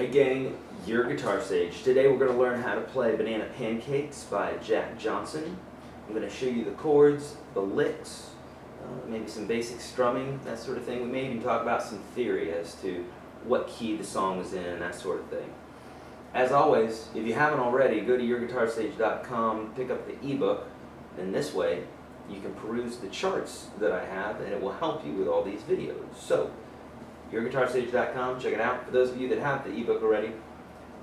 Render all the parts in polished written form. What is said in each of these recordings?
Hey gang, your Guitar Sage. Today we're going to learn how to play Banana Pancakes by Jack Johnson. I'm going to show you the chords, the licks, maybe some basic strumming, that sort of thing. We may even talk about some theory as to what key the song is in and that sort of thing. As always, if you haven't already, go to YourGuitarSage.com, pick up the ebook, and this way you can peruse the charts that I have and it will help you with all these videos. So, YourGuitarSage.com, check it out. For those of you that have the ebook already,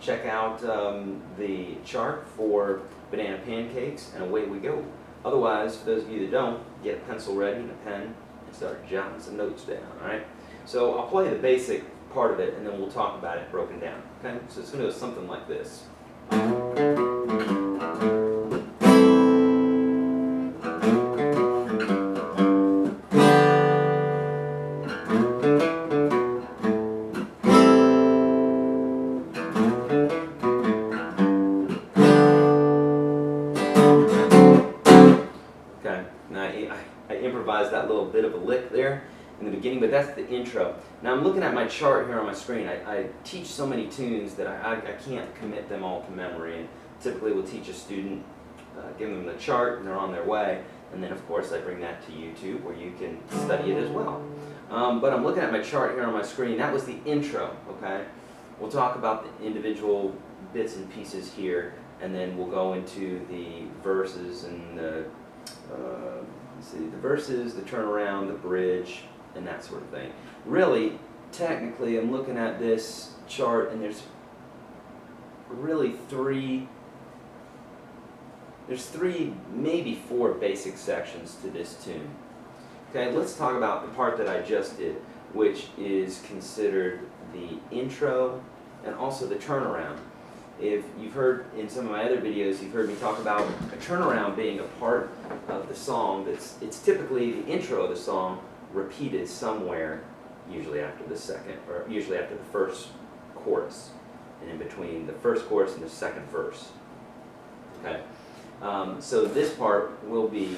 check out the chart for Banana Pancakes, and away we go. Otherwise, for those of you that don't, get a pencil ready and a pen and start jotting some notes down, alright? So I'll play the basic part of it and then we'll talk about it broken down, okay? So it's going to go something like this. I improvised that little bit of a lick there in the beginning, but that's the intro. Now I'm looking at my chart here on my screen. I teach so many tunes that I can't commit them all to memory, and typically we'll teach a student, give them the chart, and they're on their way, and then of course I bring that to YouTube where you can study it as well. But I'm looking at my chart here on my screen. That was the intro, okay? We'll talk about the individual bits and pieces here, and then we'll go into the verses and the verses, the turnaround, the bridge, and that sort of thing. Really, technically, I'm looking at this chart, and there's really three, maybe four basic sections to this tune. Okay, let's talk about the part that I just did, which is considered the intro and also the turnaround. If you've heard in some of my other videos, you've heard me talk about a turnaround being a part of the song it's typically the intro of the song repeated somewhere, usually after the second, or usually after the first chorus, and in between the first chorus and the second verse. Okay, so this part will be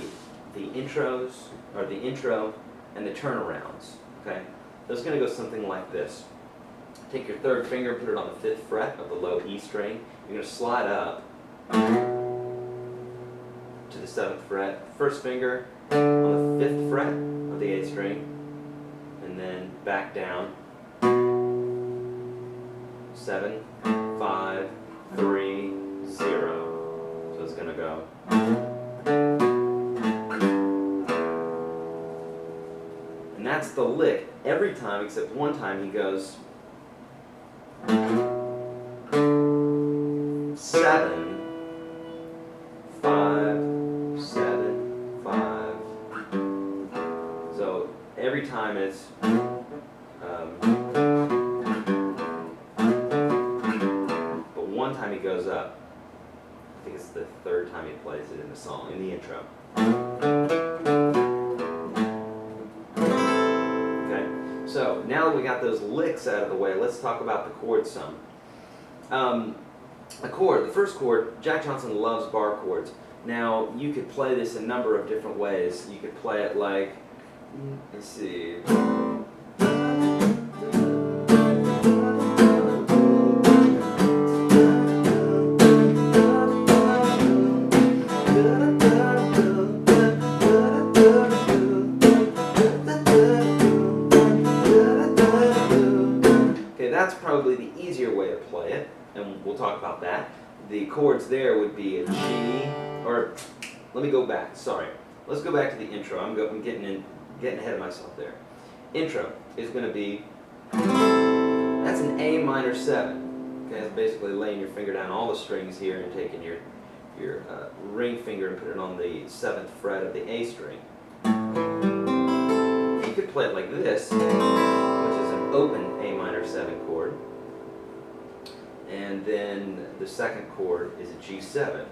the intros, or the intro and the turnarounds. Okay, so it's going to go something like this. Take your third finger, put it on the 5th fret of the low E string. You're going to slide up to the 7th fret. First finger on the 5th fret of the 8th string, and then back down. 7, 5, 3, 0. So it's going to go. And that's the lick every time except one time he goes 7, 5, 7, 5. So every time it's but one time he goes up. I think it's the third time he plays it in the song, in the intro. Okay, so now that we got those licks out of the way, let's talk about the chord some. The first chord, Jack Johnson loves bar chords. Now, you could play this a number of different ways. You could play it like, let's see. Okay, that's probably the easier way to play it, and we'll talk about that. The chords there would be a G, or let me go back, sorry. Let's go back to the intro. I'm getting ahead of myself there. Intro is going to be, that's an A minor 7. Okay, that's basically laying your finger down all the strings here and taking your ring finger and put it on the 7th fret of the A string. You could play it like this, which is an open A minor 7 chord. And then the second chord is a G7,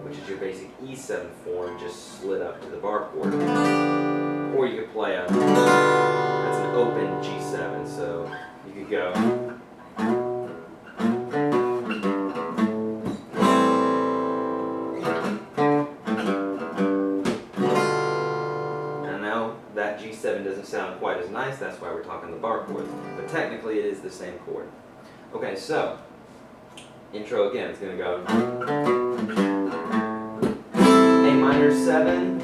which is your basic E7 form, just slid up to the bar chord. Or you could play that's an open G7, so you could go. And now that G7 doesn't sound quite as nice, that's why we're talking the bar chords. But technically it is the same chord. Okay, so, intro again, it's going to go A minor 7,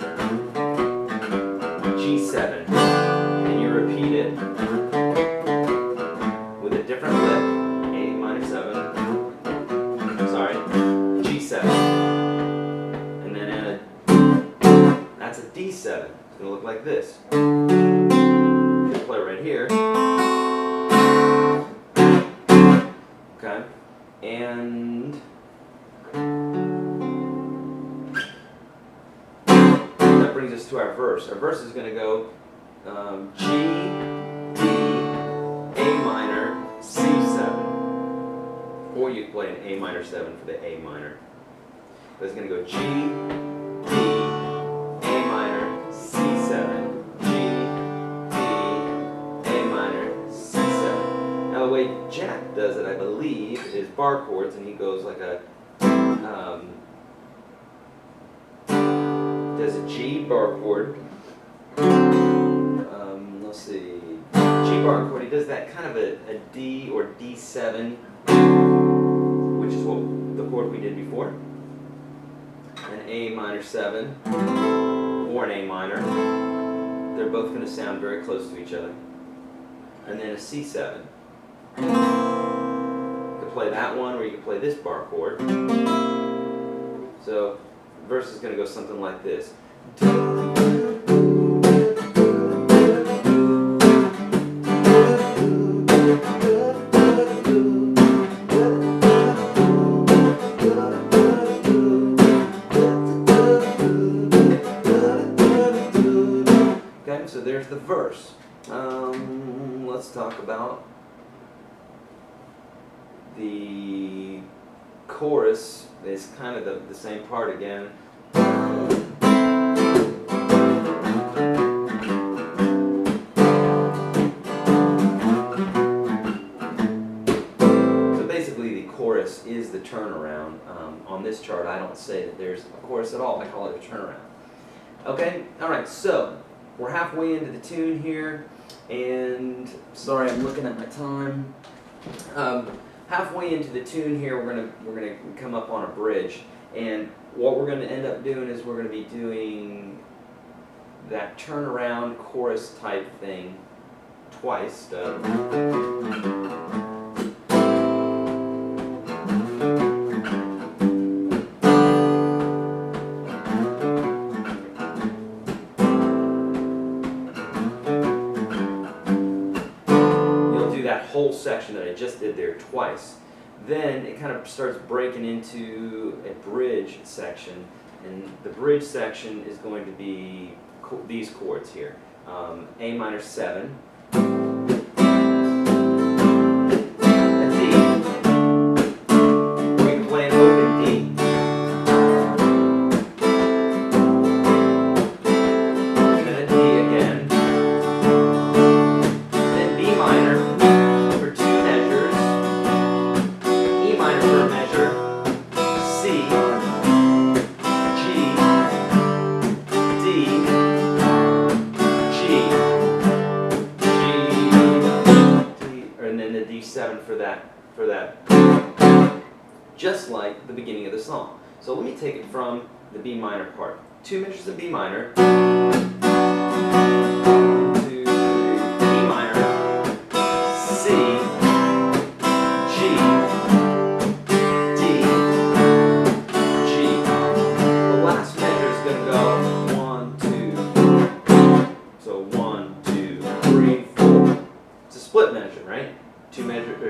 G7, and you repeat it with a different lip, A minor 7, sorry, G7, and then that's a D7, it's going to look like this. You play right here, okay, and that brings us to our verse. Our verse is going to go G, D, A minor, C7. Or you play an A minor 7 for the A minor. But it's going to go G, D, A minor, C7, G, D, A minor, C7. Now the way Jack does it, I believe, is bar chords, and he goes like a does a G bar chord. Let's see, G bar chord. He does that kind of a D or D7, which is what the chord we did before. An A minor 7 or an A minor. They're both going to sound very close to each other. And then a C7. You can play that one, or you can play this bar chord. So the verse is going to go something like this. Okay, so there's the verse. Let's talk about the chorus. It's kind of the same part again. So basically the chorus is the turnaround. On this chart I don't say that there's a chorus at all, I call it a turnaround. Okay, alright, so we're halfway into the tune here, and sorry I'm looking at my time. Halfway into the tune here, we're gonna come up on a bridge, and what we're gonna end up doing is we're gonna be doing that turnaround chorus type thing twice. That whole section that I just did there twice. Then it kind of starts breaking into a bridge section, and the bridge section is going to be these chords here. A minor 7, a D, we can play an open D, and then a D again, then B minor, D7 for that, just like the beginning of the song. So let me take it from the B minor part. 2 measures of B minor to E minor, C, G, D, G. The last measure is going to go 1, 2. So 1, 2, 3, 4. It's a split measure, right?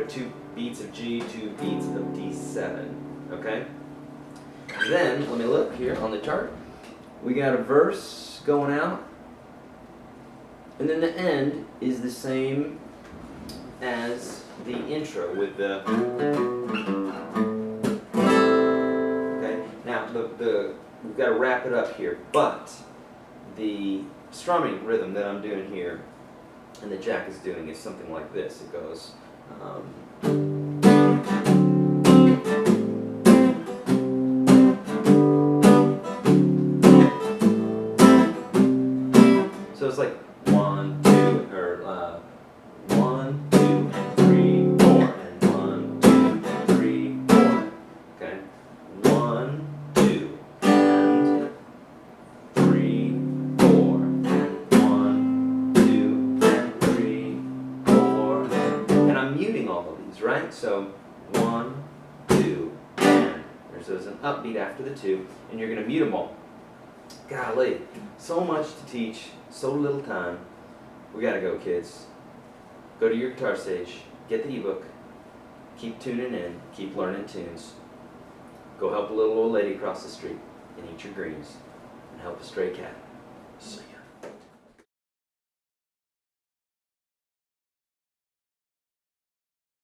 2 beats of G, 2 beats of D7. Okay? Then, let me look here on the chart. We got a verse going out, and then the end is the same as the intro with the. Okay? Now, we've got to wrap it up here, but the strumming rhythm that I'm doing here and that Jack is doing is something like this. It goes. So it's like 1, 2, or right? So 1, 2, and there's an upbeat after the 2, and you're going to mute them all. Golly, so much to teach, so little time. We gotta go, kids. Go to YourGuitarSage, get the ebook, keep tuning in, keep learning tunes. Go help a little old lady across the street and eat your greens, and help a stray cat.